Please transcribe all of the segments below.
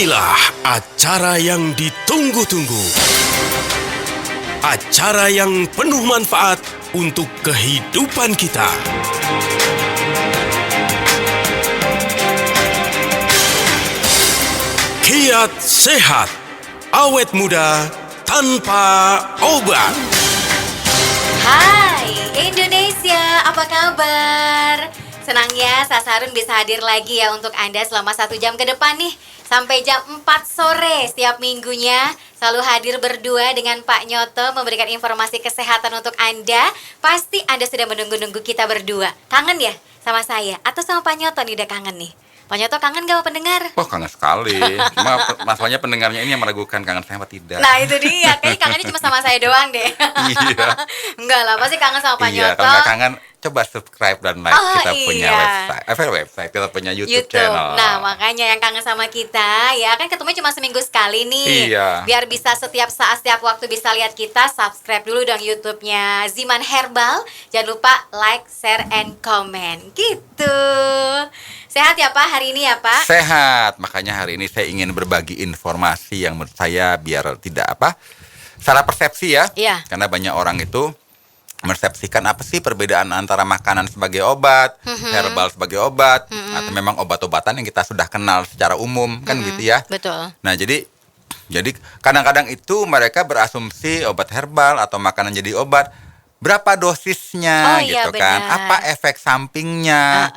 Inilah acara yang ditunggu-tunggu. Acara yang penuh manfaat untuk kehidupan kita. Kiat Sehat, awet muda tanpa obat. Hai Indonesia, apa kabar? Senang ya Sasarun bisa hadir lagi ya untuk Anda selama 1 jam ke depan nih. Sampai jam 4 sore setiap minggunya selalu hadir berdua dengan Pak Nyoto memberikan informasi kesehatan untuk Anda. Pasti Anda sudah menunggu-nunggu kita berdua. Kangen ya sama saya atau sama Pak Nyoto nih udah kangen nih? Pak Nyoto kangen gak sama pendengar? Oh kangen sekali. Cuma masalahnya pendengarnya ini yang meragukan kangen saya apa tidak. Nah itu dia, kayaknya kangennya cuma sama saya doang deh. Iya. Enggak lah, pasti kangen sama Pak Iya, Nyoto. kalau nggak kangen, coba subscribe dan like kita punya iya. website, kita punya YouTube channel. Nah makanya yang kangen sama kita ya kan ketemu cuma seminggu sekali nih. Iya. Biar bisa setiap saat setiap waktu bisa lihat kita, subscribe dulu dong YouTube-nya Ziman Herbal. Jangan lupa like, share, and comment gitu. Sehat ya Pak hari ini ya Pak? Sehat, makanya hari ini saya ingin berbagi informasi yang menurut saya biar tidak salah persepsi ya. Iya. Karena banyak orang itu persepsikan apa sih perbedaan antara makanan sebagai obat, herbal sebagai obat, atau memang obat-obatan yang kita sudah kenal secara umum kan gitu ya. Betul. Nah jadi kadang-kadang itu mereka berasumsi obat herbal atau makanan jadi obat. Berapa dosisnya Oh, iya, gitu kan? benar. Apa efek sampingnya?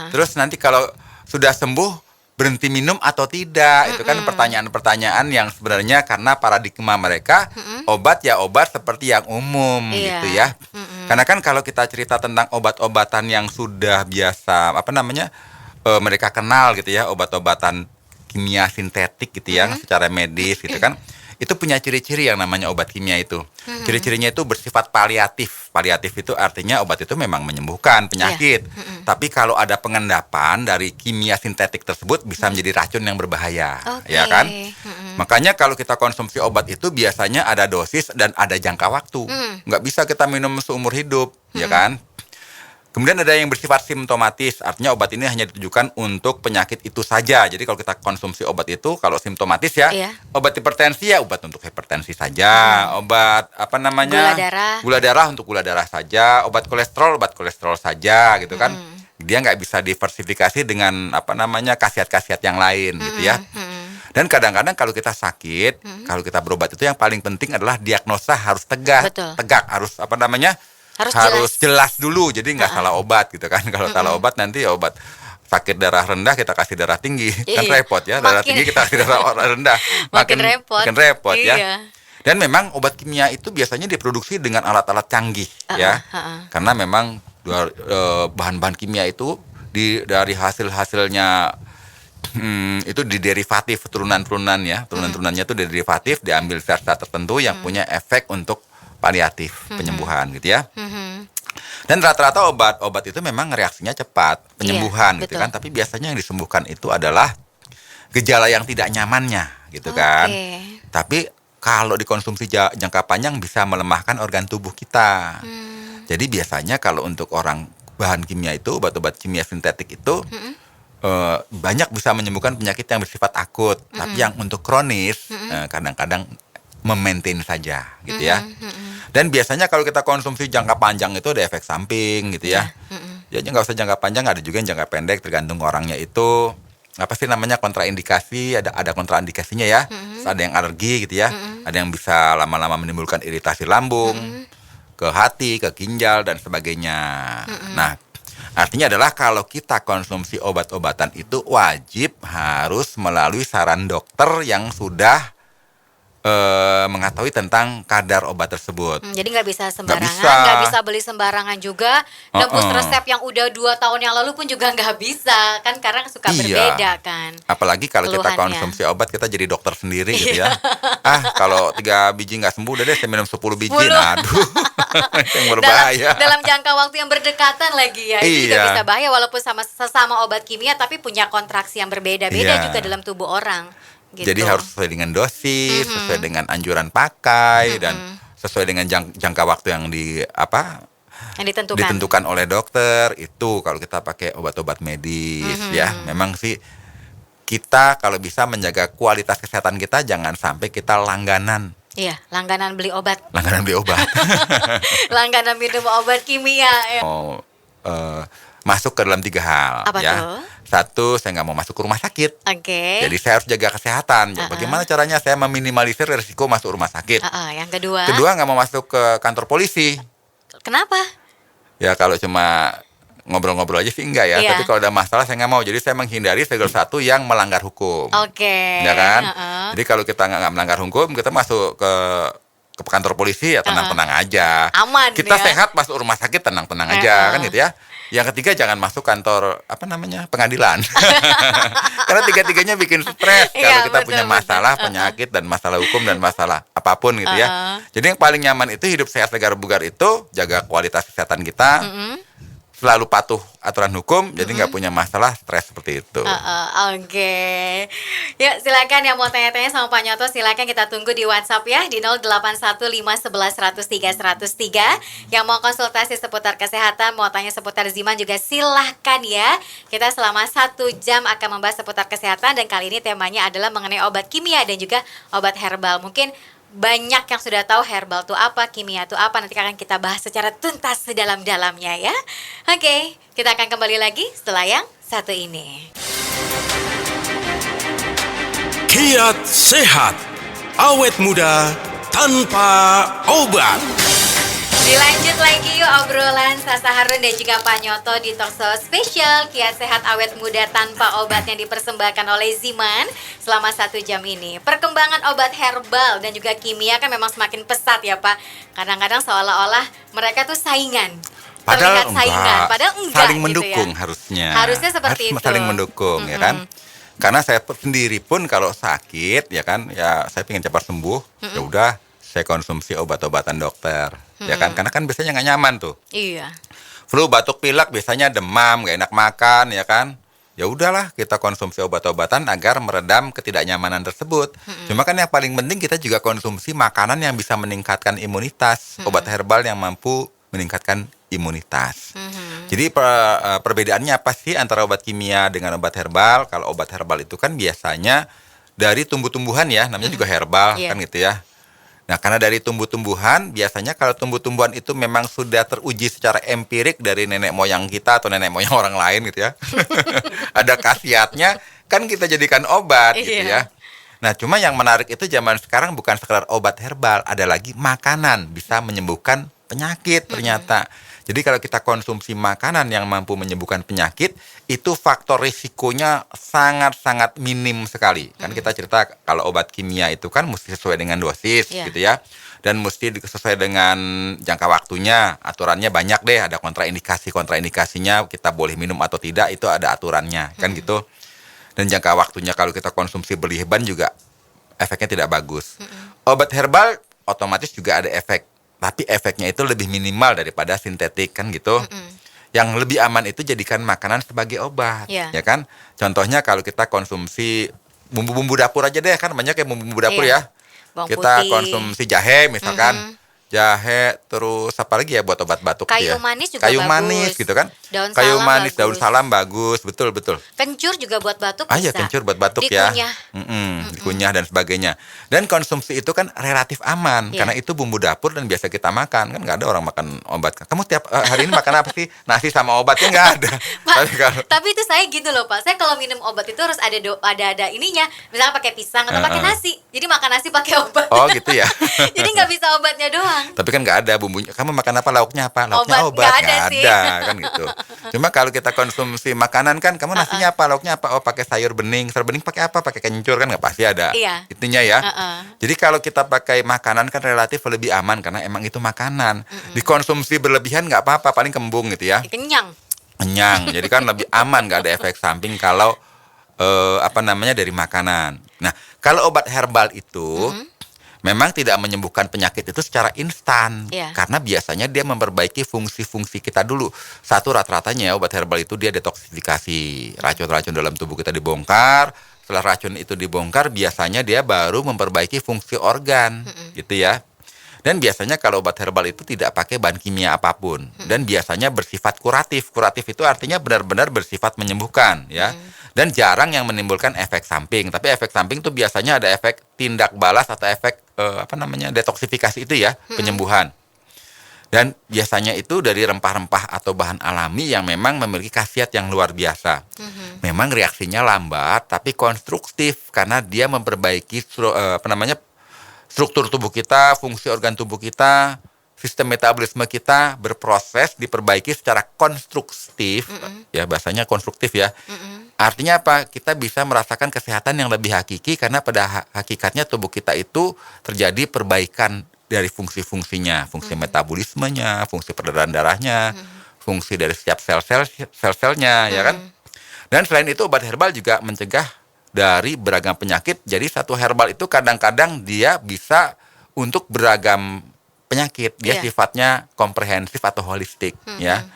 Terus nanti kalau sudah sembuh berhenti minum atau tidak? Itu kan pertanyaan-pertanyaan yang sebenarnya karena paradigma mereka obat ya obat seperti yang umum Iya. gitu ya. Karena kan kalau kita cerita tentang obat-obatan yang sudah biasa mereka kenal gitu ya, obat-obatan kimia sintetik gitu ya, secara medis gitu kan. Itu punya ciri-ciri yang namanya obat kimia itu. Ciri-cirinya itu bersifat paliatif. Paliatif itu artinya obat itu memang menyembuhkan penyakit. Tapi kalau ada pengendapan dari kimia sintetik tersebut bisa menjadi racun yang berbahaya, Oke. ya kan? Makanya kalau kita konsumsi obat itu biasanya ada dosis dan ada jangka waktu. Nggak bisa kita minum seumur hidup, ya kan? Kemudian ada yang bersifat simptomatis, artinya obat ini hanya ditujukan untuk penyakit itu saja. Jadi kalau kita konsumsi obat itu, kalau simptomatis ya, Iya. obat hipertensi ya obat untuk hipertensi saja, obat gula darah untuk gula darah saja, obat kolesterol saja, gitu kan. Dia nggak bisa diversifikasi dengan khasiat-khasiat yang lain, gitu ya. Dan kadang-kadang kalau kita sakit, kalau kita berobat itu yang paling penting adalah diagnosa harus tegak, Betul. harus Harus jelas dulu, jadi nggak salah obat gitu kan. Kalau salah obat nanti obat sakit darah rendah kita kasih darah tinggi, kan Iya. repot ya. Darah tinggi kita kasih darah rendah, Makin repot. makin repot ya. Iya. Dan memang obat kimia itu biasanya diproduksi dengan alat-alat canggih ya, karena memang bahan-bahan kimia itu dari hasilnya itu diderivatif turunan-turunan ya, turunan-turunannya itu derivatif diambil zat-zat tertentu yang punya efek untuk paliatif, penyembuhan gitu ya. Dan rata-rata obat itu memang reaksinya cepat, penyembuhan gitu betul. kan. Tapi biasanya yang disembuhkan itu adalah gejala yang tidak nyamannya gitu kan. Tapi kalau dikonsumsi jangka panjang bisa melemahkan organ tubuh kita. Jadi biasanya kalau untuk orang bahan kimia itu, obat-obat kimia sintetik itu banyak bisa menyembuhkan penyakit yang bersifat akut. Tapi yang untuk kronis kadang-kadang memaintain saja gitu ya. Dan biasanya kalau kita konsumsi jangka panjang itu ada efek samping gitu ya. Ya nggak usah jangka panjang, ada juga yang jangka pendek tergantung orangnya itu kontraindikasi, ada kontraindikasinya ya. Terus ada yang alergi gitu ya. Ada yang bisa lama-lama menimbulkan iritasi lambung, ke hati, ke ginjal dan sebagainya. Nah, artinya adalah kalau kita konsumsi obat-obatan itu wajib harus melalui saran dokter yang sudah mengetahui tentang kadar obat tersebut. Jadi nggak bisa sembarangan, bisa. nggak bisa beli sembarangan juga. Nembus resep yang udah 2 tahun yang lalu pun juga nggak bisa kan, karena suka berbeda kan. Apalagi kalau kita Keluhannya. konsumsi obat kita jadi dokter sendiri gitu ya. Kalau 3 biji nggak sembuh udah deh saya minum 10 biji. 10. Nah, aduh. Yang berbahaya. Dalam jangka waktu yang berdekatan lagi ya. Itu juga Iya. bisa bahaya walaupun sesama obat kimia tapi punya kontraksi yang berbeda-beda Iya. juga dalam tubuh orang. Gitu. Jadi harus sesuai dengan dosis, sesuai dengan anjuran pakai dan sesuai dengan jangka waktu yang yang ditentukan. ditentukan oleh dokter. Itu kalau kita pakai obat-obat medis ya. Memang sih kita kalau bisa menjaga kualitas kesehatan kita, jangan sampai kita langganan. Iya, langganan beli obat. Langganan beli obat. Langganan minum obat kimia. Ya. Mau masuk ke dalam 3 hal. Apa ya. tuh? 1, saya nggak mau masuk ke rumah sakit. Oke. Jadi saya harus jaga kesehatan. Bagaimana caranya saya meminimalisir risiko masuk rumah sakit? Yang kedua? Kedua, nggak mau masuk ke kantor polisi. Kenapa? Ya kalau cuma ngobrol-ngobrol aja sih enggak ya. Iya. Tapi kalau ada masalah saya nggak mau. Jadi saya menghindari segala sesuatu yang melanggar hukum. Oke. Ya kan? Jadi kalau kita nggak melanggar hukum, kita masuk ke kantor polisi ya tenang-tenang aja. Aman kita ya. sehat masuk rumah sakit tenang-tenang aja kan gitu ya. Yang ketiga, jangan masuk kantor pengadilan. Karena tiga-tiganya bikin stres kalau kita punya masalah penyakit dan masalah hukum dan masalah apapun gitu ya. Jadi yang paling nyaman itu hidup sehat segar bugar itu jaga kualitas kesehatan kita. Selalu patuh aturan hukum, jadi nggak punya masalah stres seperti itu. Oke. Yuk silakan yang mau tanya-tanya sama Pak Nyoto, silakan kita tunggu di WhatsApp ya di 0815111003. Yang mau konsultasi seputar kesehatan, mau tanya seputar Ziman juga silahkan ya. Kita selama 1 jam akan membahas seputar kesehatan dan kali ini temanya adalah mengenai obat kimia dan juga obat herbal. Mungkin banyak yang sudah tahu herbal itu apa, kimia itu apa. Nanti akan kita bahas secara tuntas sedalam-dalamnya ya. Oke, kita akan kembali lagi setelah yang satu ini. Kiat sehat, awet muda tanpa obat. Dilanjut lagi yuk obrolan Sasa Harun dan juga Pak Nyoto di talkshow spesial Kiat Sehat Awet Muda Tanpa Obat yang dipersembahkan oleh Ziman selama 1 jam ini. Perkembangan obat herbal dan juga kimia kan memang semakin pesat ya Pak. Kadang-kadang seolah-olah mereka tuh saingan. Padahal Terlihat saingan, padahal enggak saling gitu mendukung ya. harusnya. Harusnya seperti Harus itu. saling mendukung ya kan. Karena saya sendiri pun kalau sakit ya kan, ya saya pengen cepat sembuh, ya udah saya konsumsi obat-obatan dokter, ya kan, karena kan biasanya nggak nyaman tuh. Iya. Flu, batuk, pilek, biasanya demam, nggak enak makan, ya kan. Ya udahlah, kita konsumsi obat-obatan agar meredam ketidaknyamanan tersebut. Cuma kan yang paling penting kita juga konsumsi makanan yang bisa meningkatkan imunitas, obat herbal yang mampu meningkatkan imunitas. Jadi perbedaannya apa sih antara obat kimia dengan obat herbal? Kalau obat herbal itu kan biasanya dari tumbuh-tumbuhan ya, namanya juga herbal kan gitu ya. Nah, karena dari tumbuh-tumbuhan, biasanya kalau tumbuh-tumbuhan itu memang sudah teruji secara empirik dari nenek moyang kita atau nenek moyang orang lain gitu ya. Ada khasiatnya, kan kita jadikan obat gitu ya. Nah, cuma yang menarik itu zaman sekarang bukan sekedar obat herbal, ada lagi makanan bisa menyembuhkan penyakit ternyata. Jadi kalau kita konsumsi makanan yang mampu menyembuhkan penyakit, itu faktor risikonya sangat-sangat minim sekali. Kan kita cerita kalau obat kimia itu kan mesti sesuai dengan dosis gitu ya. Dan mesti sesuai dengan jangka waktunya, aturannya banyak deh, ada kontraindikasinya, kita boleh minum atau tidak, itu ada aturannya, kan gitu. Dan jangka waktunya kalau kita konsumsi berlebihan juga efeknya tidak bagus. Obat herbal otomatis juga ada efek. Tapi efeknya itu lebih minimal daripada sintetik kan gitu. Yang lebih aman itu jadikan makanan sebagai obat, ya kan? Contohnya kalau kita konsumsi bumbu-bumbu dapur aja deh, kan banyak kayak bumbu-bumbu dapur ya. Bawang Kita putih. konsumsi jahe misalkan. Jahe, terus apa lagi ya buat obat batuk Kayu ya? manis juga kayu bagus. manis gitu kan? Daun Kayu salam manis, daun bagus. salam bagus, betul. Kencur juga buat batuk Ah bisa. ya, kencur buat batuk Dikunyah. ya. Dikunyah dan sebagainya. Dan konsumsi itu kan relatif aman karena itu bumbu dapur dan biasa kita makan. Kan nggak ada orang makan obat. Kamu tiap hari ini makan apa sih? Nasi sama obatnya nggak ada. Pak, tapi itu saya gitu loh Pak. Saya kalau minum obat itu harus ada ininya. Misalnya pakai pisang atau pakai nasi. Jadi makan nasi pakai obat. Oh gitu ya. Jadi nggak bisa obatnya doang. Tapi kan nggak ada bumbunya. Kamu makan apa, lauknya apa? Lauknya Obat, obat. nggak ada Nggak sih. ada kan gitu. Cuma kalau kita konsumsi makanan kan, kamu nasinya apa, lauknya apa? Oh pakai sayur bening. Sayur bening pakai apa? Pakai kencur kan, nggak pasti ada. Iya. Itunya ya. Jadi kalau kita pakai makanan kan relatif lebih aman karena emang itu makanan. Dikonsumsi berlebihan nggak apa-apa, paling kembung gitu ya. Kenyang. Kenyang. Jadi kan lebih aman, nggak ada efek samping kalau dari makanan. Nah, kalau obat herbal itu memang tidak menyembuhkan penyakit itu secara instan, karena biasanya dia memperbaiki fungsi-fungsi kita dulu. Satu, rata-ratanya obat herbal itu dia detoksifikasi, racun-racun dalam tubuh kita dibongkar. Setelah racun itu dibongkar, biasanya dia baru memperbaiki fungsi organ, gitu ya. Dan biasanya kalau obat herbal itu tidak pakai bahan kimia apapun dan biasanya bersifat kuratif. Kuratif itu artinya benar-benar bersifat menyembuhkan ya. Dan jarang yang menimbulkan efek samping. Tapi efek samping itu biasanya ada efek tindak balas atau efek detoksifikasi itu ya, penyembuhan. Dan biasanya itu dari rempah-rempah atau bahan alami yang memang memiliki khasiat yang luar biasa. Memang reaksinya lambat tapi konstruktif karena dia memperbaiki struktur tubuh kita, fungsi organ tubuh kita, sistem metabolisme kita berproses diperbaiki secara konstruktif. Ya, bahasanya konstruktif ya. Artinya apa? Kita bisa merasakan kesehatan yang lebih hakiki karena pada hakikatnya tubuh kita itu terjadi perbaikan dari fungsi-fungsinya, fungsi metabolismenya, fungsi peredaran darahnya, fungsi dari setiap sel-selnya, ya kan? Dan selain itu obat herbal juga mencegah dari beragam penyakit. Jadi satu herbal itu kadang-kadang dia bisa untuk beragam penyakit. Dia sifatnya komprehensif atau holistik, ya.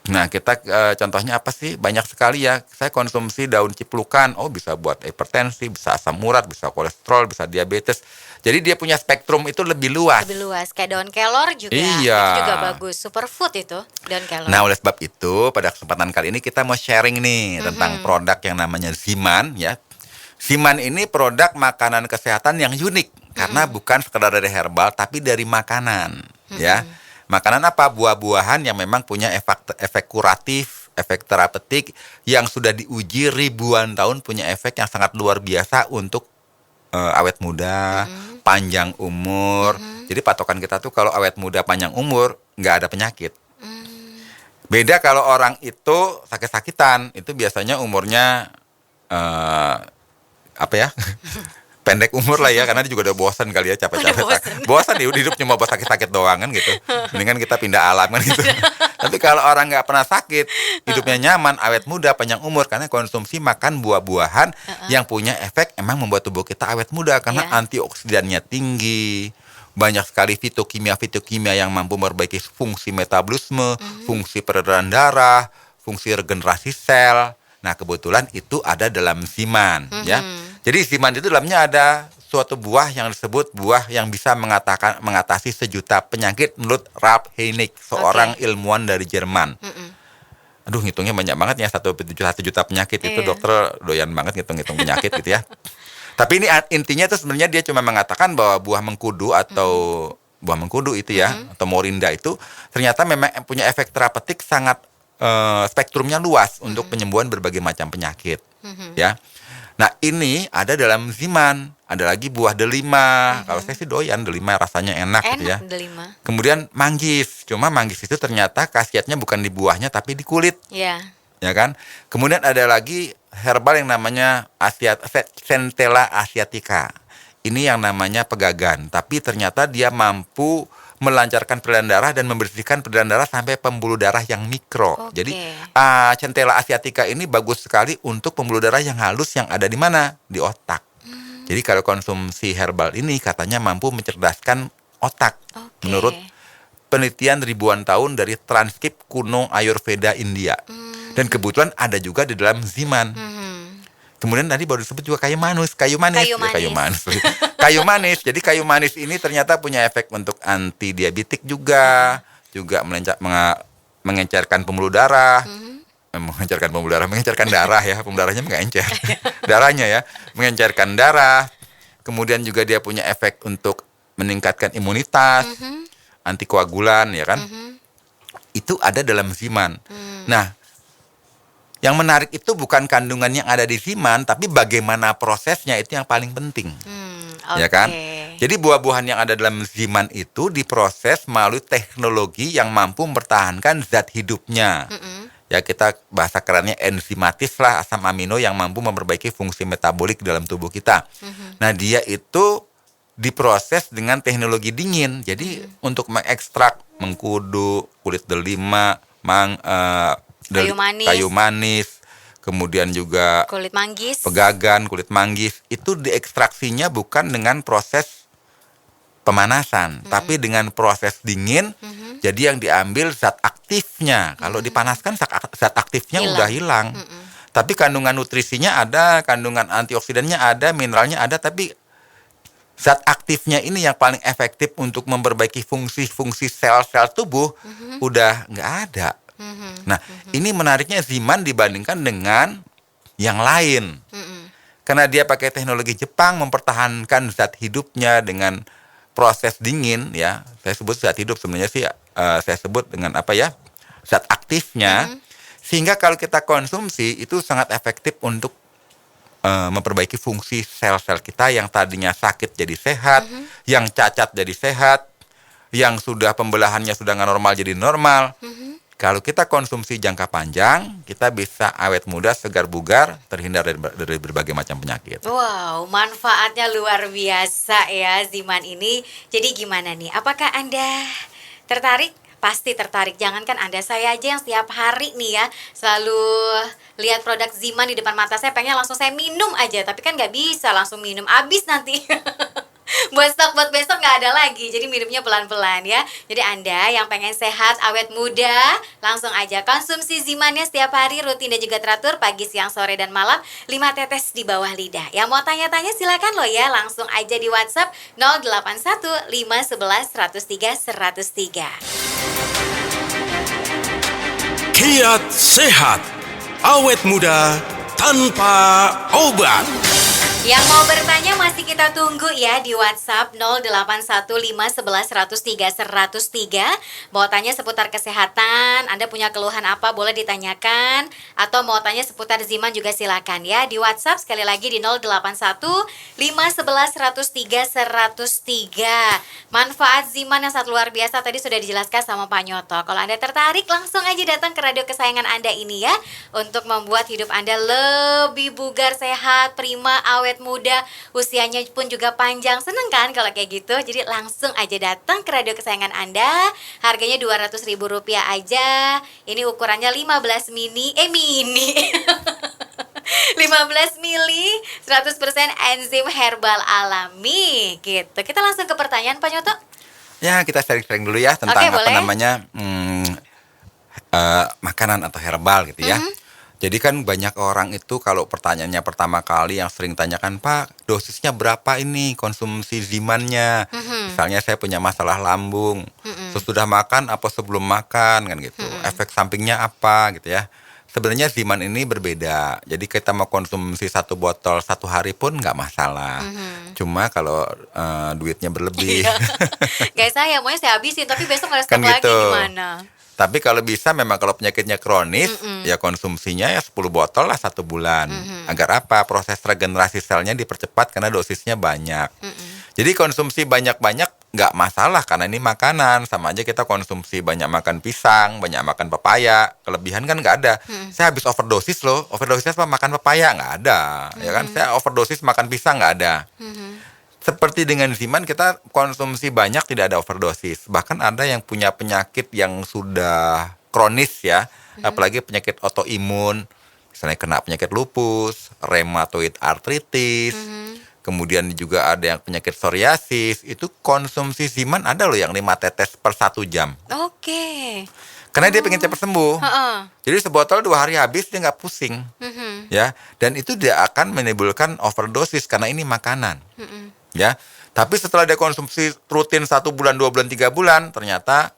Nah, kita contohnya apa sih? Banyak sekali ya. Saya konsumsi daun ciplukan. Oh, bisa buat hipertensi, bisa asam urat, bisa kolesterol, bisa diabetes. Jadi dia punya spektrum itu lebih luas. Lebih luas. Kayak daun kelor juga. Iya. Itu juga bagus. Superfood itu daun kelor. Nah, oleh sebab itu pada kesempatan kali ini kita mau sharing nih tentang produk yang namanya Ziman ya. Ziman ini produk makanan kesehatan yang unik karena bukan sekedar dari herbal tapi dari makanan ya. Makanan apa? Buah-buahan yang memang punya efek kuratif, efek terapeutik yang sudah diuji ribuan tahun, punya efek yang sangat luar biasa untuk awet muda, panjang umur. Jadi patokan kita tuh kalau awet muda, panjang umur, nggak ada penyakit. Beda kalau orang itu sakit-sakitan, itu biasanya umurnya pendek umur lah ya, karena dia juga udah bosan kali ya, capek-capek. Bosan ya, hidup cuma buat sakit-sakit doang kan gitu. Mendingan kita pindah alam kan gitu. Tapi kalau orang nggak pernah sakit, hidupnya nyaman, awet muda, panjang umur, karena konsumsi makan buah-buahan yang punya efek emang membuat tubuh kita awet muda, karena antioksidannya tinggi. Banyak sekali fitokimia yang mampu memperbaiki fungsi metabolisme, fungsi peredaran darah, fungsi regenerasi sel. Nah, kebetulan itu ada dalam Ziman ya. Jadi Ziman itu dalamnya ada suatu buah yang disebut buah yang bisa mengatasi sejuta penyakit menurut Ralph Heineck, seorang ilmuwan dari Jerman. Aduh, ngitungnya banyak banget ya, 1 juta penyakit itu dokter doyan banget ngitung-ngitung penyakit gitu ya. Tapi ini intinya itu sebenarnya dia cuma mengatakan bahwa buah mengkudu atau buah mengkudu itu ya, atau morinda itu ternyata memang punya efek terapeutik sangat spektrumnya luas untuk penyembuhan berbagai macam penyakit ya. Nah, ini ada dalam Ziman. Ada lagi buah delima. Kalau saya sih doyan delima, rasanya enak gitu ya. Delima. Kemudian manggis. Cuma manggis itu ternyata khasiatnya bukan di buahnya tapi di kulit. Iya. Ya kan? Kemudian ada lagi herbal yang namanya Centella asiatica. Ini yang namanya pegagan, tapi ternyata dia mampu melancarkan peredaran darah dan membersihkan peredaran darah sampai pembuluh darah yang mikro. Jadi Centella asiatica ini bagus sekali untuk pembuluh darah yang halus yang ada di mana? Di otak. Jadi kalau konsumsi herbal ini katanya mampu mencerdaskan otak. Menurut penelitian ribuan tahun dari transkrip kuno Ayurveda India. Dan kebetulan ada juga di dalam Ziman. Kemudian tadi baru disebut juga kayu manis. Kayu manis. Jadi kayu manis ini ternyata punya efek untuk anti diabetik juga mengencerkan pembuluh darah. Mengencerkan darah ya, pembuluh darahnya nggak encer. Darahnya ya, mengencerkan darah. Kemudian juga dia punya efek untuk meningkatkan imunitas, antikoagulan ya kan. Itu ada dalam Ziman. Nah, yang menarik itu bukan kandungan yang ada di Ziman, tapi bagaimana prosesnya itu yang paling penting. Ya kan? Jadi buah-buahan yang ada dalam Ziman itu diproses melalui teknologi yang mampu mempertahankan zat hidupnya. Ya, kita bahasa kerennya enzimatis lah, asam amino yang mampu memperbaiki fungsi metabolik dalam tubuh kita. Nah, dia itu diproses dengan teknologi dingin. Jadi untuk mengekstrak mengkudu, kulit delima, kayu manis, kemudian juga kulit manggis, pegagan, kulit manggis, itu diekstraksinya bukan dengan proses pemanasan, tapi dengan proses dingin. Jadi yang diambil zat aktifnya. Kalau dipanaskan zat aktifnya udah hilang. Tapi kandungan nutrisinya ada, kandungan antioksidannya ada, mineralnya ada, tapi Zat aktifnya ini yang paling efektif untuk memperbaiki fungsi-fungsi sel-sel tubuh udah nggak ada. Nah, ini menariknya Ziman dibandingkan dengan yang lain. Karena dia pakai teknologi Jepang mempertahankan zat hidupnya dengan proses dingin, ya. Saya sebut zat hidup, sebenarnya sih saya sebut dengan apa ya? Zat aktifnya. Sehingga kalau kita konsumsi itu sangat efektif untuk memperbaiki fungsi sel-sel kita yang tadinya sakit jadi sehat, yang cacat jadi sehat, yang sudah pembelahannya sudah nggak normal jadi normal. Kalau kita konsumsi jangka panjang, kita bisa awet muda, segar bugar, terhindar dari berbagai macam penyakit. Wow, manfaatnya luar biasa ya Ziman ini. Jadi gimana nih? Apakah Anda tertarik? Pasti tertarik. Jangankan Anda, saya aja yang setiap hari nih ya selalu lihat produk Ziman di depan mata saya, pengen langsung saya minum aja. Tapi kan nggak bisa langsung minum, habis nanti. Buat stok buat besok nggak ada lagi, jadi minumnya pelan-pelan ya. Jadi Anda yang pengen sehat, awet muda, langsung aja konsumsi Zimannya setiap hari, rutin dan juga teratur, pagi, siang, sore, dan malam, 5 tetes di bawah lidah. Yang mau tanya-tanya silakan loh ya, langsung aja di WhatsApp 081 511 103 103. Kiat sehat, awet muda tanpa obat. Yang mau bertanya masih kita tunggu ya di WhatsApp 081511103103. Mau tanya seputar kesehatan, Anda punya keluhan apa boleh ditanyakan, atau mau tanya seputar Ziman juga silakan ya di WhatsApp sekali lagi di 081511103103. Manfaat Ziman yang sangat luar biasa tadi sudah dijelaskan sama Pak Nyoto. Kalau Anda tertarik langsung aja datang ke radio kesayangan Anda ini ya, untuk membuat hidup Anda lebih bugar, sehat, prima, awet muda, usianya pun juga panjang. Seneng kan kalau kayak gitu? Jadi langsung aja datang ke radio kesayangan Anda. Harganya Rp200.000 aja. Ini ukurannya 15 mini 15 mili 100% enzim herbal alami gitu. Kita langsung ke pertanyaan Pak Nyoto. Ya, kita sharing-sharing dulu ya tentang Oke, apa boleh. namanya makanan atau herbal gitu ya. Jadi kan banyak orang itu kalau pertanyaannya pertama kali yang sering tanyakan, Pak, dosisnya berapa ini konsumsi Zimannya? Misalnya saya punya masalah lambung, sesudah makan apa sebelum makan kan gitu. Efek sampingnya apa gitu ya. Sebenarnya Ziman ini berbeda. Jadi kita mau konsumsi 1 botol 1 hari pun nggak masalah. Cuma kalau duitnya berlebih. Guys, saya maunya saya habisin tapi besok nggak ada stok Kan lagi gitu. gimana? Tapi kalau bisa memang kalau penyakitnya kronis, ya konsumsinya ya 10 botol lah 1 bulan. Agar apa? Proses regenerasi selnya dipercepat karena dosisnya banyak. Jadi konsumsi banyak-banyak nggak masalah karena ini makanan. Sama aja kita konsumsi banyak makan pisang, banyak makan pepaya. Kelebihan kan nggak ada. Saya habis overdosis loh. Overdosisnya apa? Makan pepaya nggak ada. Ya kan? Saya overdosis makan pisang nggak ada. Seperti dengan Ziman, kita konsumsi banyak tidak ada overdosis. Bahkan ada yang punya penyakit yang sudah kronis ya, apalagi penyakit autoimun, misalnya kena penyakit lupus, rheumatoid arthritis, kemudian juga ada yang penyakit psoriasis, itu konsumsi Ziman ada loh yang 5 tetes per 1 jam. Oke. Karena dia pengen cepat sembuh. Heeh. Jadi sebotol 2 hari habis dia nggak pusing. Ya, dan itu dia akan menimbulkan overdosis karena ini makanan. Ya, tapi setelah dia konsumsi rutin 1 bulan, 2 bulan, 3 bulan, ternyata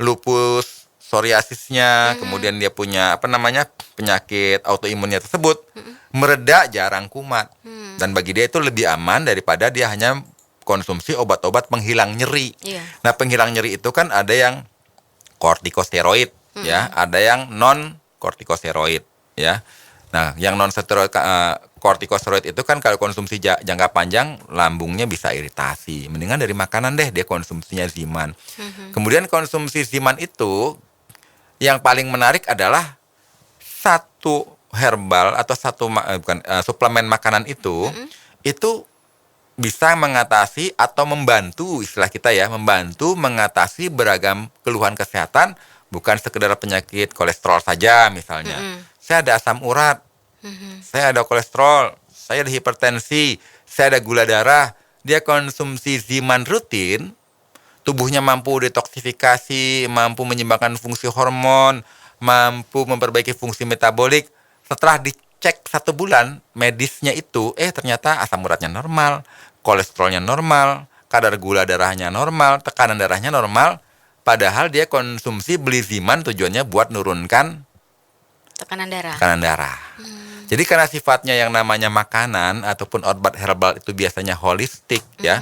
lupus, psoriasisnya, kemudian dia punya apa namanya penyakit autoimunnya tersebut mereda, jarang kumat, dan bagi dia itu lebih aman daripada dia hanya konsumsi obat-obat penghilang nyeri. Iya. Nah, penghilang nyeri itu kan ada yang kortikosteroid, ya, ada yang non kortikosteroid, ya. Nah, yang non steroid kortikosteroid itu kan kalau konsumsi jangka panjang lambungnya bisa iritasi. Mendingan dari makanan deh dia konsumsinya Ziman. Kemudian konsumsi Ziman itu yang paling menarik adalah satu herbal atau suplemen makanan itu bisa mengatasi atau membantu, istilah kita ya, membantu mengatasi beragam keluhan kesehatan, bukan sekedar penyakit kolesterol saja misalnya. Saya ada asam urat, saya ada kolesterol, saya ada hipertensi, saya ada gula darah. Dia konsumsi Ziman rutin, tubuhnya mampu detoksifikasi, mampu menyeimbangkan fungsi hormon, mampu memperbaiki fungsi metabolik. Setelah dicek 1 bulan medisnya itu, ternyata asam uratnya normal, kolesterolnya normal, kadar gula darahnya normal, tekanan darahnya normal, padahal dia konsumsi beli Ziman tujuannya buat nurunkan Tekanan darah. Jadi karena sifatnya yang namanya makanan ataupun obat herbal itu biasanya holistik ya.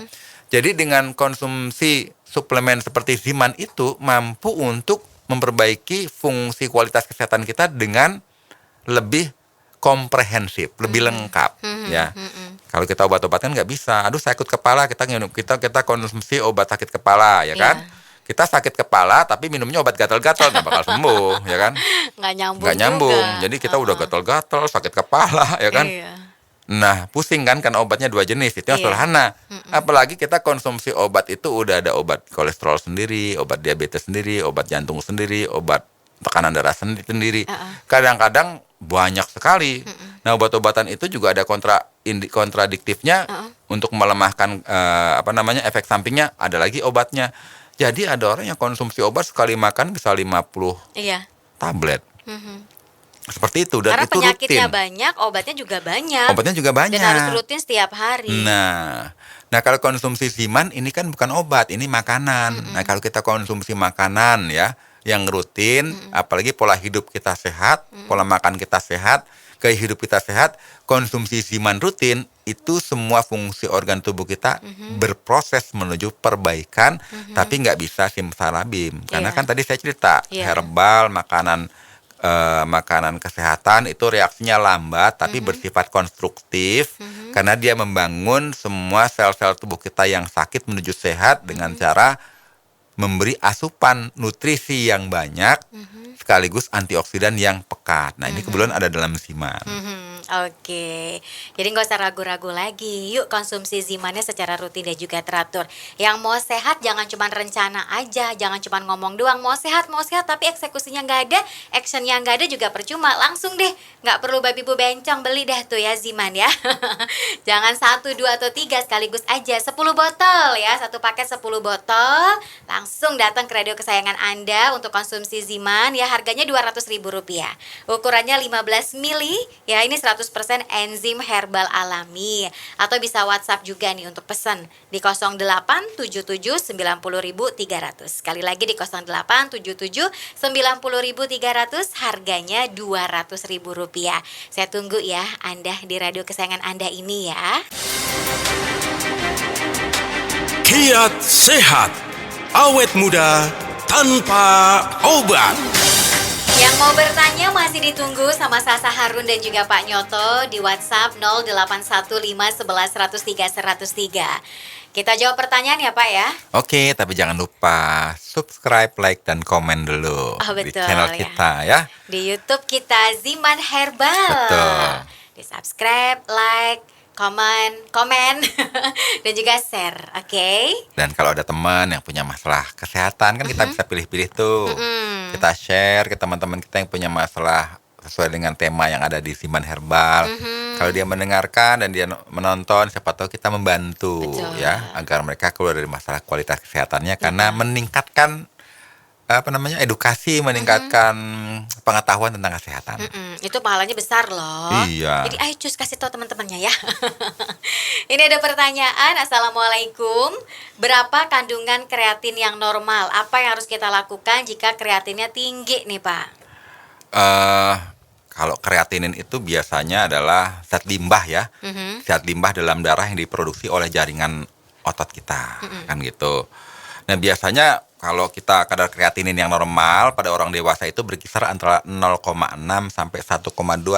Jadi dengan konsumsi suplemen seperti Ziman itu mampu untuk memperbaiki fungsi kualitas kesehatan kita dengan lebih komprehensif, lebih lengkap ya. Kalau kita obat-obat kan nggak bisa. Aduh sakit kepala, kita konsumsi obat sakit kepala ya kan. Kita sakit kepala tapi minumnya obat gatal-gatal nggak bakal sembuh ya kan. Nggak nyambung juga. Jadi kita udah gatal-gatal, sakit kepala ya kan. Iya. Nah pusing kan karena obatnya 2 jenis, itu yang sederhana. Apalagi kita konsumsi obat itu udah ada obat kolesterol sendiri, obat diabetes sendiri, obat jantung sendiri, obat tekanan darah sendiri. Kadang-kadang banyak sekali. Nah obat-obatan itu juga ada kontradiktifnya untuk melemahkan efek sampingnya. Ada lagi obatnya. Jadi ada orang yang konsumsi obat sekali makan bisa 50 tablet. Seperti itu dan Karena itu penyakitnya rutin. banyak, obatnya juga banyak. Obatnya juga banyak. Dan harus rutin setiap hari. Nah kalau konsumsi Ziman ini kan bukan obat, ini makanan. Nah kalau kita konsumsi makanan ya yang rutin, apalagi pola hidup kita sehat, pola makan kita sehat, gaya hidup kita sehat, konsumsi Ziman rutin, itu semua fungsi organ tubuh kita berproses menuju perbaikan, tapi nggak bisa simsalabim. Karena kan tadi saya cerita, herbal, makanan kesehatan itu reaksinya lambat tapi bersifat konstruktif karena dia membangun semua sel-sel tubuh kita yang sakit menuju sehat dengan cara memberi asupan nutrisi yang banyak sekaligus antioksidan yang pekat. Nah ini kebetulan ada dalam Ziman. Oke, jadi nggak usah ragu-ragu lagi. Yuk konsumsi Zimannya secara rutin dan juga teratur. Yang mau sehat jangan cuma rencana aja, jangan cuma ngomong doang. Mau sehat tapi eksekusinya nggak ada, actionnya nggak ada juga percuma. Langsung deh, nggak perlu babi bu bencong, beli dah tuh ya Ziman ya. Jangan 1, 2, atau 3 sekaligus aja. 10 botol ya, satu paket 10 botol. Langsung datang ke radio kesayangan Anda untuk konsumsi Ziman ya. Harganya Rp200.000. Ukurannya 15 mili ya, ini 100% enzim herbal alami. Atau bisa WhatsApp juga nih untuk pesan di 0877 90.300. Sekali lagi di 0877 90.300, harganya Rp200.000. Saya tunggu ya Anda di radio kesayangan Anda ini ya. Kiat sehat, awet muda tanpa obat. Yang mau bertanya masih ditunggu sama Sasa Harun dan juga Pak Nyoto di WhatsApp 081511103103. Kita jawab pertanyaan ya Pak ya. Oke, tapi jangan lupa subscribe, like, dan komen dulu di Betul, channel kita ya. Di YouTube kita Ziman Herbal. Betul. Di subscribe, like, komen dan juga share, oke? Dan kalau ada teman yang punya masalah kesehatan kan kita bisa pilih-pilih tuh. Kita share ke teman-teman kita yang punya masalah sesuai dengan tema yang ada di Ziman Herbal. Kalau dia mendengarkan dan dia menonton, siapa tahu kita membantu. Betul. Ya agar mereka keluar dari masalah kualitas kesehatannya karena meningkatkan edukasi, meningkatkan pengetahuan tentang kesehatan. Itu pahalanya besar loh. Iya. Jadi ayo cus kasih tahu teman-temannya ya. Ini ada pertanyaan. Assalamualaikum. Berapa kandungan kreatin yang normal? Apa yang harus kita lakukan jika kreatinnya tinggi nih Pak? Kalau kreatinin itu biasanya adalah zat limbah ya. Zat limbah dalam darah yang diproduksi oleh jaringan otot kita. Kan gitu. Nah biasanya kalau kita kadar kreatinin yang normal pada orang dewasa itu berkisar antara 0,6 sampai 1,2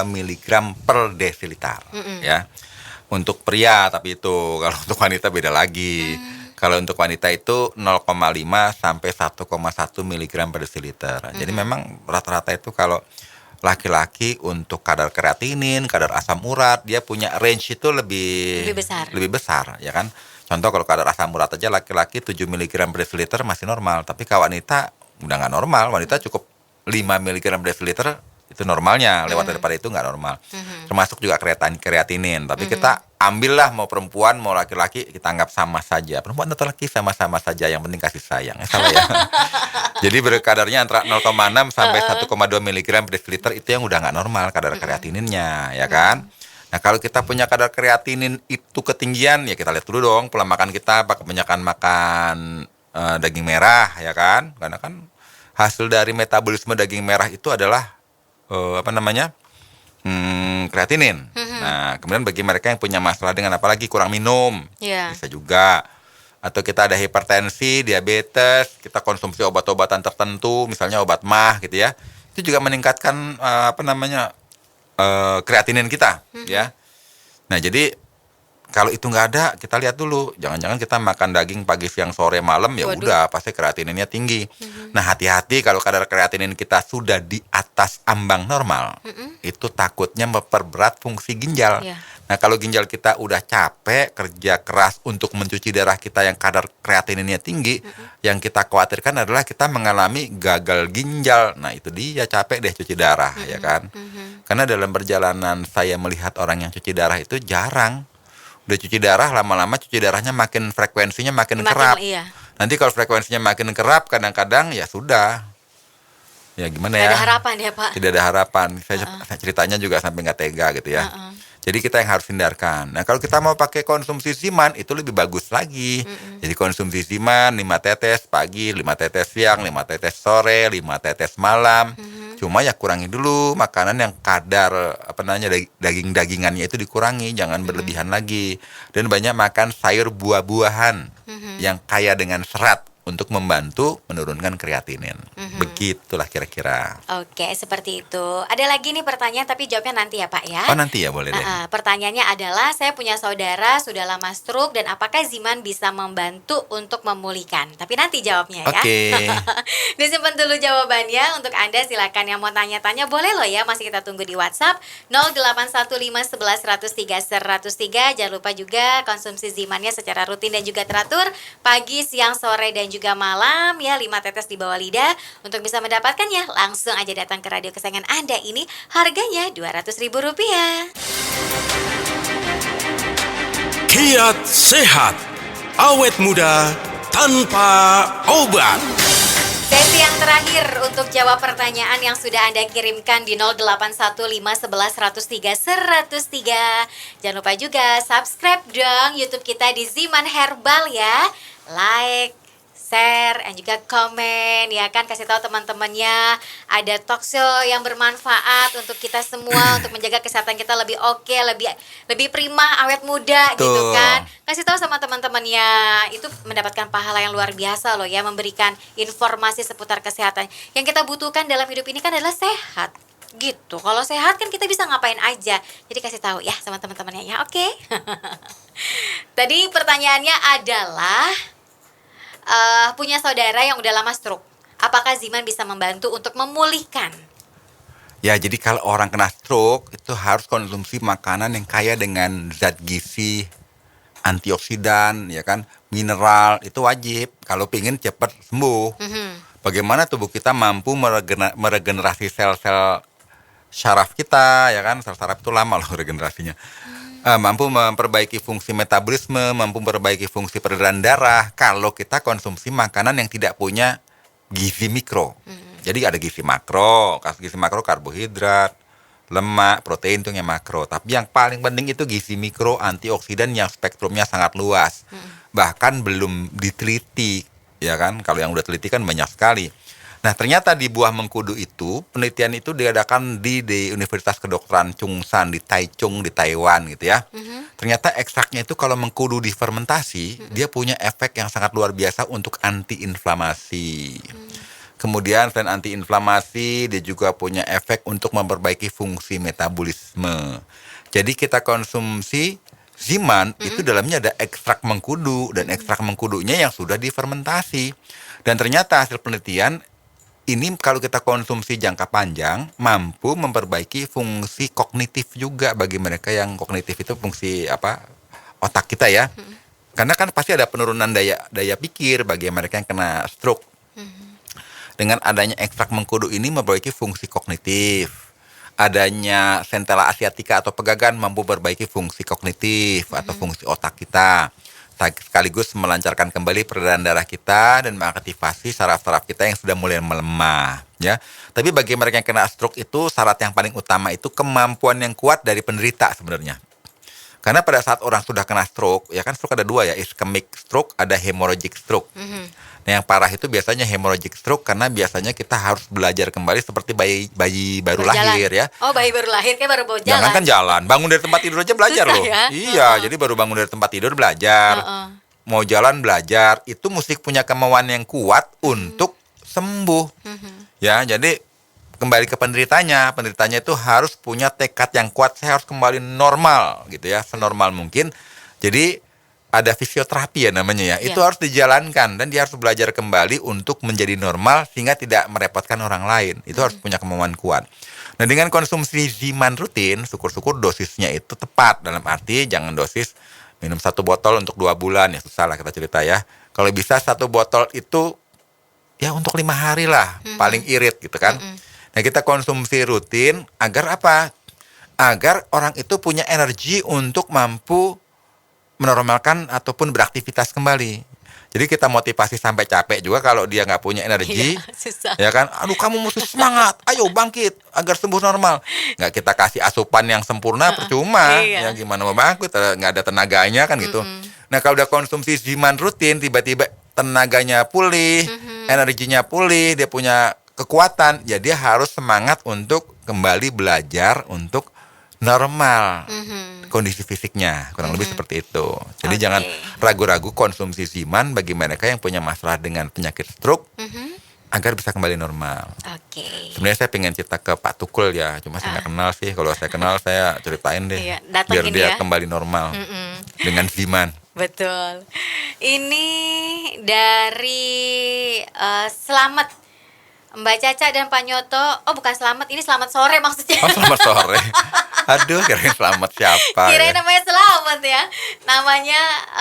mg per desiliter ya. Untuk pria tapi itu, kalau untuk wanita beda lagi. Kalau untuk wanita itu 0,5 sampai 1,1 mg per desiliter. Jadi memang rata-rata itu kalau laki-laki untuk kadar kreatinin, kadar asam urat, dia punya range itu lebih besar ya kan. Contoh kalau kadar asam urat aja laki-laki 7 mg per desiliter masih normal. Tapi kalau wanita udah nggak normal. Wanita cukup 5 mg per desiliter itu normalnya. Lewat daripada itu nggak normal. Termasuk juga kreatinin. Tapi kita ambillah mau perempuan mau laki-laki kita anggap sama saja. Perempuan atau laki sama-sama saja. Yang penting kasih sayang. Salah ya. Jadi berkadarnya antara 0,6 sampai 1,2 mg per desiliter itu yang udah nggak normal kadar kreatininnya ya kan. Nah kalau kita punya kadar kreatinin itu ketinggian, ya kita lihat dulu dong pola makan kita, apakah kebanyakan makan daging merah ya kan, karena kan hasil dari metabolisme daging merah itu adalah kreatinin. Nah kemudian bagi mereka yang punya masalah dengan apalagi kurang minum, bisa juga. Atau kita ada hipertensi, diabetes, kita konsumsi obat-obatan tertentu, misalnya obat MAH gitu ya, itu juga meningkatkan kreatinin kita, ya. Nah jadi kalau itu nggak ada, kita lihat dulu, jangan-jangan kita makan daging pagi, siang, sore, malam, ya udah pasti kreatininnya tinggi. Nah hati-hati kalau kadar kreatinin kita sudah di atas ambang normal, itu takutnya memperberat fungsi ginjal. Nah kalau ginjal kita udah capek kerja keras untuk mencuci darah kita yang kadar kreatininnya tinggi, yang kita khawatirkan adalah kita mengalami gagal ginjal. Nah itu dia, capek deh cuci darah, ya kan? Karena dalam perjalanan saya melihat orang yang cuci darah itu jarang. Udah cuci darah, lama-lama cuci darahnya frekuensinya makin kerap. Nanti kalau frekuensinya makin kerap, kadang-kadang ya sudah. Ya gimana ya? Tidak ada harapan ya Pak? Tidak ada harapan. Saya ceritanya juga sampai nggak tega gitu ya. Jadi kita yang harus hindarkan. Nah kalau kita mau pakai konsumsi Ziman, itu lebih bagus lagi. Jadi konsumsi Ziman 5 tetes pagi, 5 tetes siang, 5 tetes sore, 5 tetes malam. Cuma ya kurangi dulu makanan yang kadar daging-dagingannya itu dikurangi, jangan berlebihan lagi. Dan banyak makan sayur buah-buahan yang kaya dengan serat untuk membantu menurunkan kreatinin. Begitulah kira-kira. Oke, seperti itu. Ada lagi nih pertanyaan tapi jawabnya nanti ya Pak ya. Oh nanti ya, boleh deh. Pertanyaannya adalah, saya punya saudara sudah lama stroke dan apakah Ziman bisa membantu untuk memulihkan? Tapi nanti jawabnya ya. Oke. Disimpan dulu jawabannya. Untuk Anda silakan yang mau tanya-tanya boleh loh ya, masih kita tunggu di WhatsApp 081511103103. Jangan lupa juga konsumsi Zimannya secara rutin dan juga teratur pagi, siang, sore dan juga malam ya, 5 tetes di bawah lidah. Untuk bisa mendapatkannya langsung aja datang ke radio kesayangan Anda ini, harganya Rp200.000. Kiat sehat, awet muda tanpa obat. Sesi yang terakhir untuk jawab pertanyaan yang sudah Anda kirimkan di 081511103103. Jangan lupa juga subscribe dong YouTube kita di Ziman Herbal ya. Like, share, dan juga komen ya kan, kasih tahu teman-temannya ada talk show yang bermanfaat untuk kita semua untuk menjaga kesehatan kita lebih oke, lebih prima, awet muda gitu kan. Kasih tahu sama teman-temannya, itu mendapatkan pahala yang luar biasa loh ya, memberikan informasi seputar kesehatan. Yang kita butuhkan dalam hidup ini kan adalah sehat. Gitu. Kalau sehat kan kita bisa ngapain aja. Jadi kasih tahu ya sama teman-temannya ya. Oke. Tadi pertanyaannya adalah punya saudara yang udah lama stroke. Apakah Ziman bisa membantu untuk memulihkan? Ya, jadi kalau orang kena stroke itu harus konsumsi makanan yang kaya dengan zat gizi, antioksidan, ya kan, mineral, itu wajib kalau pengen cepat sembuh. Bagaimana tubuh kita mampu meregenerasi sel-sel syaraf kita, ya kan, sel saraf itu lama loh regenerasinya. Mampu memperbaiki fungsi metabolisme, mampu memperbaiki fungsi peredaran darah kalau kita konsumsi makanan yang tidak punya gizi mikro. Jadi ada gizi makro, karbohidrat, lemak, protein itu yang makro. Tapi yang paling penting itu gizi mikro, antioksidan yang spektrumnya sangat luas. Bahkan belum diteliti, ya kan? Kalau yang udah teliti kan banyak sekali. Nah ternyata di buah mengkudu itu, penelitian itu diadakan di Universitas Kedokteran Chungshan di Taichung di Taiwan gitu ya. Ternyata ekstraknya itu kalau mengkudu difermentasi, dia punya efek yang sangat luar biasa untuk antiinflamasi. Kemudian selain antiinflamasi, dia juga punya efek untuk memperbaiki fungsi metabolisme. Jadi kita konsumsi Ziman itu dalamnya ada ekstrak mengkudu, dan ekstrak mengkudunya yang sudah difermentasi. Dan ternyata hasil penelitian ini kalau kita konsumsi jangka panjang mampu memperbaiki fungsi kognitif juga bagi mereka yang kognitif itu fungsi otak kita ya. Karena kan pasti ada penurunan daya pikir bagi mereka yang kena stroke. Dengan adanya ekstrak mengkudu ini memperbaiki fungsi kognitif. Adanya Centella asiatica atau pegagan mampu memperbaiki fungsi kognitif atau fungsi otak kita. Sekaligus melancarkan kembali peredaran darah kita dan mengaktifasi saraf-saraf kita yang sudah mulai melemah. ya. Tapi bagi mereka yang kena stroke itu syarat yang paling utama itu kemampuan yang kuat dari penderita sebenarnya. Karena pada saat orang sudah kena stroke, ya kan stroke ada dua ya, ischemic stroke, ada hemorrhagic stroke. Nah yang parah itu biasanya hemorrhagic stroke karena biasanya kita harus belajar kembali seperti bayi baru Berjalan. lahir ya. Oh, bayi baru lahir kayak baru mau jalan. Jangan kan jalan, bangun dari tempat tidur aja belajar Susah loh. ya? Iya, jadi baru bangun dari tempat tidur belajar. Mau jalan belajar, itu mesti punya kemauan yang kuat untuk sembuh. Ya, jadi kembali ke penderitanya itu harus punya tekad yang kuat, saya harus kembali normal gitu ya, senormal mungkin. Jadi ada fisioterapi ya namanya ya, itu harus dijalankan dan dia harus belajar kembali untuk menjadi normal sehingga tidak merepotkan orang lain. Itu harus punya kemauan kuat. Nah dengan konsumsi Ziman rutin, syukur-syukur dosisnya itu tepat, dalam arti jangan dosis minum 1 botol untuk 2 bulan, ya susah lah kita cerita ya. Kalau bisa 1 botol itu ya untuk 5 hari lah, paling irit gitu kan. Nah kita konsumsi rutin agar apa? Agar orang itu punya energi untuk mampu menormalkan ataupun beraktivitas kembali. Jadi kita motivasi sampai capek juga kalau dia nggak punya energi, susah. ya kan? Aduh kamu mesti semangat, ayo bangkit agar sembuh normal. Nggak kita kasih asupan yang sempurna percuma, ya gimana mau bangkit? Nggak ada tenaganya kan gitu. Nah kalau udah konsumsi Ziman rutin, tiba-tiba tenaganya pulih, energinya pulih, dia punya kekuatan, ya dia harus semangat untuk kembali belajar untuk normal kondisi fisiknya, kurang lebih seperti itu. Jadi jangan ragu-ragu konsumsi Ziman bagi mereka yang punya masalah dengan penyakit stroke agar bisa kembali normal. Sebenarnya saya pengen cerita ke Pak Tukul ya, cuma saya nggak kenal sih. Kalau saya kenal saya ceritain deh, biar dia kembali normal dengan Ziman. Betul. Ini dari Selamat. Mbak Caca dan Pak Nyoto, oh bukan selamat, ini selamat sore maksudnya. Oh selamat sore. Aduh kirain selamat siapa Kirain ya? namanya selamat ya. Namanya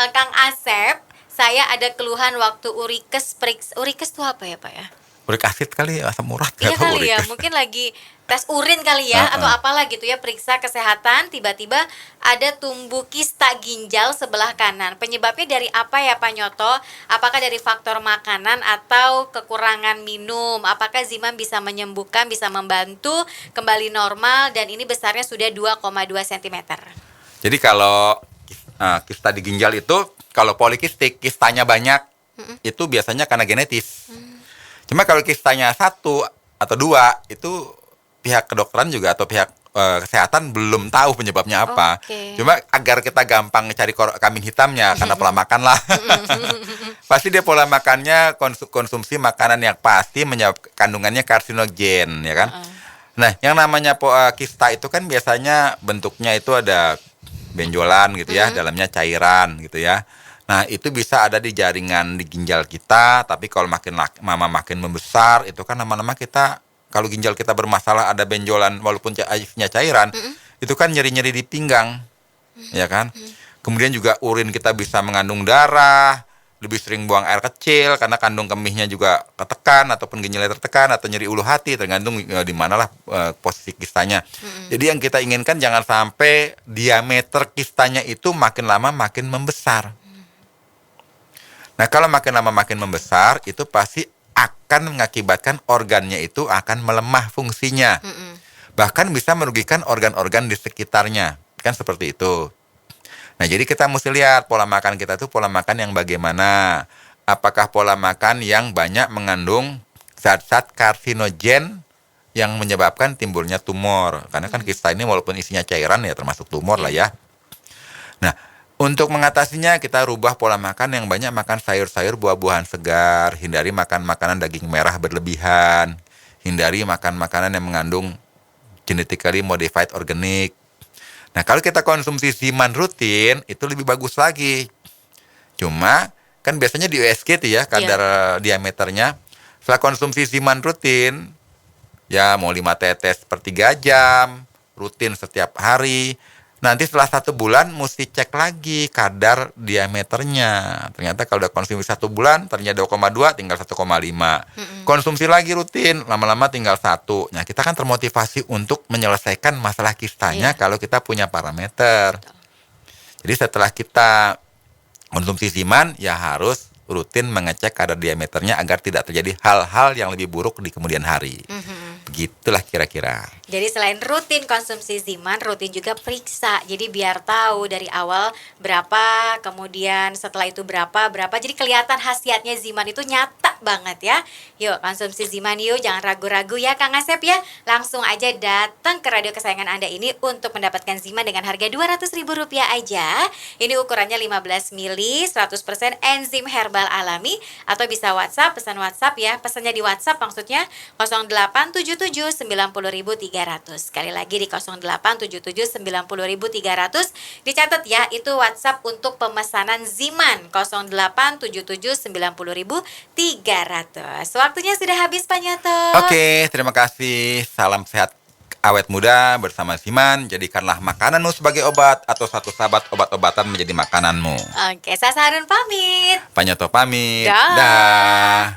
Kang Asep. Saya ada keluhan waktu urikes periksa. Urikes itu apa ya Pak ya? Urik asid kali, asam urat. Iya atau kali ya, urikes. mungkin lagi tes urin kali ya, atau apalah gitu ya, periksa kesehatan, tiba-tiba ada tumbuh kista ginjal sebelah kanan. Penyebabnya dari apa ya Pak Nyoto? Apakah dari faktor makanan atau kekurangan minum? Apakah Ziman bisa menyembuhkan, bisa membantu kembali normal, dan ini besarnya sudah 2,2 cm. Jadi kalau kista di ginjal itu, kalau polikistik, kistanya banyak, itu biasanya karena genetis. Cuma kalau kistanya 1 atau 2, itu pihak kedokteran juga atau pihak kesehatan belum tahu penyebabnya apa. Cuma agar kita gampang cari kambing hitamnya, karena pola makan lah. Pasti dia pola makannya konsumsi makanan yang pasti kandungannya karsinogen, ya kan? Nah, yang namanya kista itu kan biasanya bentuknya itu ada benjolan gitu ya, dalamnya cairan gitu ya. Nah, itu bisa ada di jaringan di ginjal kita, tapi kalau makin membesar, itu kan lama-lama kita, kalau ginjal kita bermasalah ada benjolan walaupun isinya cairan, itu kan nyeri-nyeri di pinggang, ya kan? Kemudian juga urin kita bisa mengandung darah, lebih sering buang air kecil karena kandung kemihnya juga ketekan ataupun ginjalnya tertekan, atau nyeri ulu hati, tergantung di manalah posisi kistanya. Jadi yang kita inginkan jangan sampai diameter kistanya itu makin lama makin membesar. Nah kalau makin lama makin membesar, itu pasti akan mengakibatkan organnya itu akan melemah fungsinya. Bahkan bisa merugikan organ-organ di sekitarnya. Kan seperti itu. Nah jadi kita mesti lihat pola makan kita itu pola makan yang bagaimana. Apakah pola makan yang banyak mengandung zat-zat karsinogen yang menyebabkan timbulnya tumor. Karena kan kista ini walaupun isinya cairan ya termasuk tumor lah ya. Nah, untuk mengatasinya kita rubah pola makan yang banyak makan sayur-sayur, buah-buahan segar, hindari makan makanan daging merah berlebihan, hindari makan makanan yang mengandung genetically modified organic. Nah, kalau kita konsumsi Ziman rutin itu lebih bagus lagi. Cuma kan biasanya di USG tuh ya kadar diameternya. Setelah konsumsi Ziman rutin ya mau 5 tetes per 3 jam, rutin setiap hari. Nanti setelah 1 bulan mesti cek lagi kadar diameternya. Ternyata kalau udah konsumsi 1 bulan ternyata 2,2 tinggal 1,5. Konsumsi lagi rutin, lama-lama tinggal 1. Nah kita kan termotivasi untuk menyelesaikan masalah kistanya kalau kita punya parameter. Jadi setelah kita konsumsi Ziman ya harus rutin mengecek kadar diameternya agar tidak terjadi hal-hal yang lebih buruk di kemudian hari. Begitulah kira-kira. Jadi selain rutin konsumsi Ziman, rutin juga periksa. Jadi biar tahu dari awal berapa, kemudian setelah itu berapa. Jadi kelihatan khasiatnya Ziman itu nyata banget ya. Yuk konsumsi Ziman yuk, jangan ragu-ragu ya Kang Asep ya. Langsung aja datang ke radio kesayangan Anda ini untuk mendapatkan Ziman dengan harga Rp200.000 aja. Ini ukurannya 15 mili, 100% enzim herbal alami. Atau bisa WhatsApp, pesan WhatsApp ya. Pesannya di WhatsApp maksudnya 0877 90.300. Sekali lagi di 0877 90.300. Dicatat ya, itu WhatsApp untuk pemesanan Ziman 0877 90.300. Waktunya sudah habis Pak Nyoto. Oke, terima kasih. Salam sehat awet muda bersama Ziman. Jadikanlah makananmu sebagai obat atau satu sahabat obat-obatan menjadi makananmu. Oke, saya Sarun pamit. Pak Nyoto pamit. Dah. Dah.